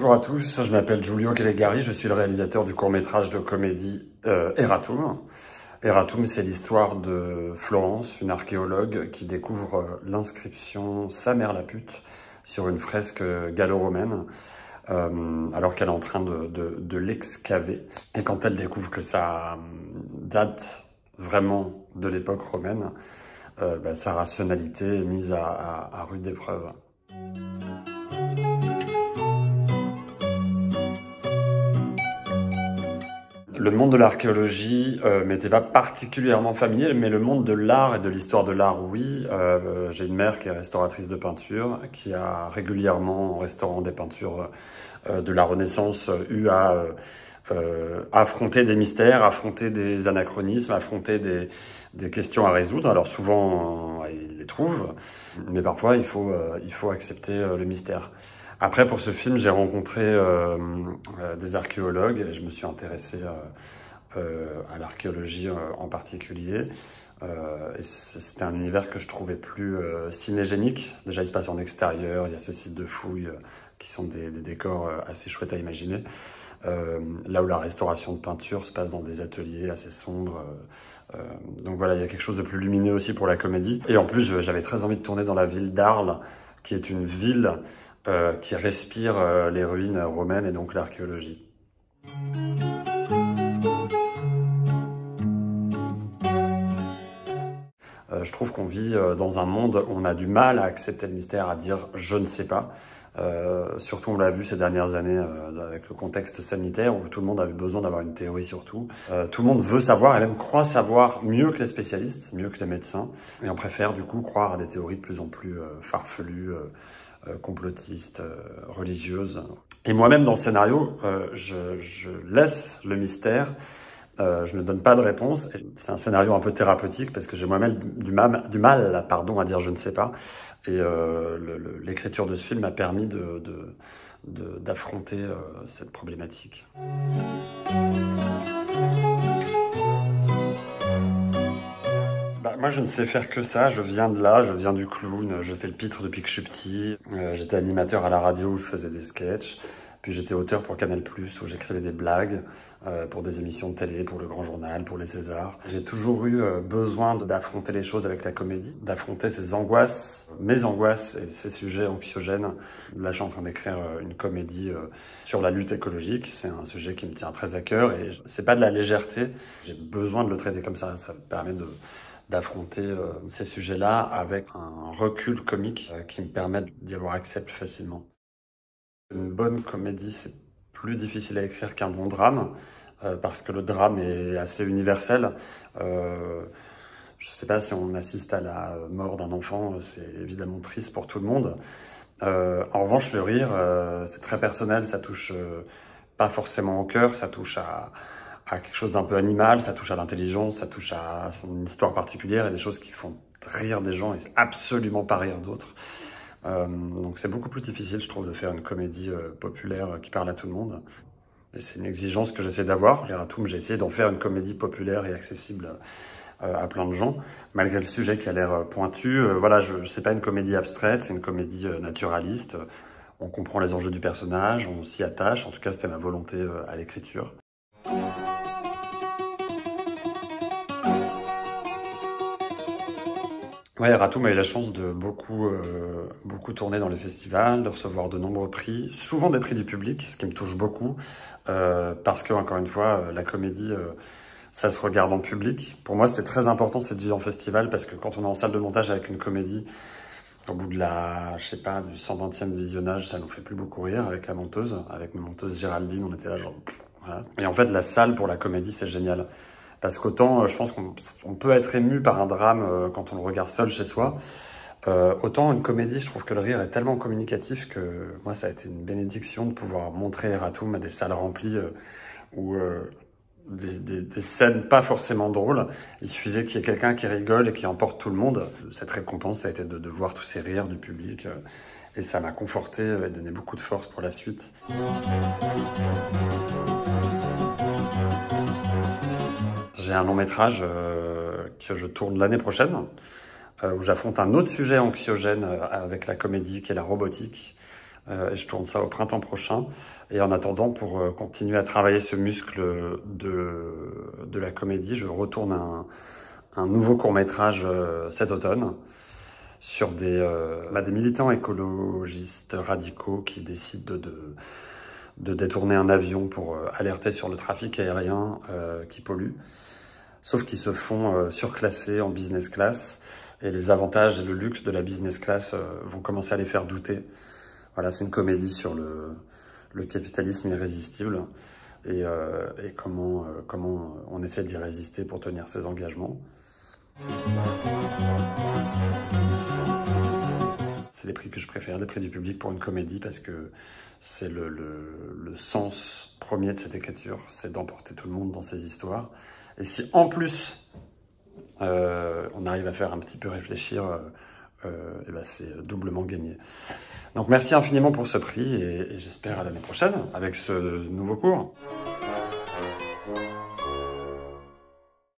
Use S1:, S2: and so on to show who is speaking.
S1: Bonjour à tous, je m'appelle Giulio Calegari, je suis le réalisateur du court-métrage de comédie Eratum. Eratum, c'est l'histoire de Florence, une archéologue qui découvre l'inscription «Sa mère la pute» sur une fresque gallo-romaine, alors qu'elle est en train de l'excaver. Et quand elle découvre que ça date vraiment de l'époque romaine, sa rationalité est mise à rude épreuve. Le monde de l'archéologie m'était pas particulièrement familier, mais le monde de l'art et de l'histoire de l'art, oui. J'ai une mère qui est restauratrice de peinture, qui a régulièrement, en restaurant des peintures de la Renaissance, eu à affronter des mystères, affronter des anachronismes, affronter des questions à résoudre. Alors souvent, il les trouve, mais parfois il faut accepter le mystère. Après, pour ce film, j'ai rencontré des archéologues et je me suis intéressé à l'archéologie en particulier. Et c'était un univers que je trouvais plus cinégénique. Déjà, il se passe en extérieur, il y a ces sites de fouilles qui sont des décors assez chouettes à imaginer. Là où la restauration de peinture se passe dans des ateliers assez sombres. Donc voilà, il y a quelque chose de plus lumineux aussi pour la comédie. Et en plus, j'avais très envie de tourner dans la ville d'Arles, qui est une ville qui respire les ruines romaines et donc l'archéologie. Je trouve qu'on vit dans un monde où on a du mal à accepter le mystère, à dire « je ne sais pas ». Surtout, on l'a vu ces dernières années avec le contexte sanitaire où tout le monde avait besoin d'avoir une théorie sur tout. Tout le monde veut savoir et même croit savoir mieux que les spécialistes, mieux que les médecins. Et on préfère du coup croire à des théories de plus en plus farfelues, complotistes, religieuses. Et moi-même dans le scénario, je laisse le mystère. Je ne donne pas de réponse. C'est un scénario un peu thérapeutique parce que j'ai moi-même du mal à dire je ne sais pas. Et l'écriture de ce film m'a permis d'affronter cette problématique. Moi, je ne sais faire que ça. Je viens de là, je viens du clown. Je fais le pitre depuis que je suis petit. J'étais animateur à la radio où je faisais des sketchs. Puis j'étais auteur pour Canal+, où j'écrivais des blagues pour des émissions de télé, pour Le Grand Journal, pour les Césars. J'ai toujours eu besoin d'affronter les choses avec la comédie, d'affronter ces angoisses, mes angoisses et ces sujets anxiogènes. Là, je suis en train d'écrire une comédie sur la lutte écologique. C'est un sujet qui me tient très à cœur et c'est pas de la légèreté. J'ai besoin de le traiter comme ça. Ça me permet d'affronter ces sujets-là avec un recul comique qui me permet d'y avoir accès plus facilement. Une bonne comédie, c'est plus difficile à écrire qu'un bon drame, parce que le drame est assez universel. Je ne sais pas si on assiste à la mort d'un enfant, c'est évidemment triste pour tout le monde. En revanche, le rire, c'est très personnel, ça touche pas forcément au cœur, ça touche à quelque chose d'un peu animal, ça touche à l'intelligence, ça touche à son histoire particulière et des choses qui font rire des gens et absolument pas rire d'autres. Donc c'est beaucoup plus difficile, je trouve, de faire une comédie populaire qui parle à tout le monde. Et c'est une exigence que j'essaie d'avoir. Eratum, j'ai essayé d'en faire une comédie populaire et accessible à plein de gens, malgré le sujet qui a l'air pointu. Voilà, c'est pas une comédie abstraite, c'est une comédie naturaliste. On comprend les enjeux du personnage, on s'y attache. En tout cas, c'était ma volonté à l'écriture. Ouais, Eratum a eu la chance de beaucoup tourner dans les festivals, de recevoir de nombreux prix, souvent des prix du public, ce qui me touche beaucoup, parce que, encore une fois, la comédie, ça se regarde en public. Pour moi, c'était très important cette vie en festival, parce que quand on est en salle de montage avec une comédie, au bout de du 120e visionnage, ça nous fait plus beaucoup rire avec ma monteuse Géraldine, on était là genre, voilà. Et en fait, la salle pour la comédie, c'est génial. Parce qu'autant, je pense qu'on peut être ému par un drame quand on le regarde seul chez soi. Autant une comédie, je trouve que le rire est tellement communicatif que moi, ça a été une bénédiction de pouvoir montrer Eratum à des salles remplies où des scènes pas forcément drôles. Il suffisait qu'il y ait quelqu'un qui rigole et qui emporte tout le monde. Cette récompense, ça a été de voir tous ces rires du public. Et ça m'a conforté et donné beaucoup de force pour la suite. J'ai un long métrage que je tourne l'année prochaine, où j'affronte un autre sujet anxiogène avec la comédie qui est la robotique. Et je tourne ça au printemps prochain. Et en attendant, pour continuer à travailler ce muscle de la comédie, je retourne un nouveau court-métrage cet automne sur des militants écologistes radicaux qui décident de détourner un avion pour alerter sur le trafic aérien qui pollue. Sauf qu'ils se font surclasser en business class et les avantages et le luxe de la business class vont commencer à les faire douter. Voilà, c'est une comédie sur le capitalisme irrésistible et comment on essaie d'y résister pour tenir ses engagements. C'est les prix que je préfère, les prix du public pour une comédie, parce que c'est le sens premier de cette écriture, c'est d'emporter tout le monde dans ces histoires. Et si en plus on arrive à faire un petit peu réfléchir, et ben c'est doublement gagné. Donc merci infiniment pour ce prix et j'espère à l'année prochaine avec ce nouveau cours.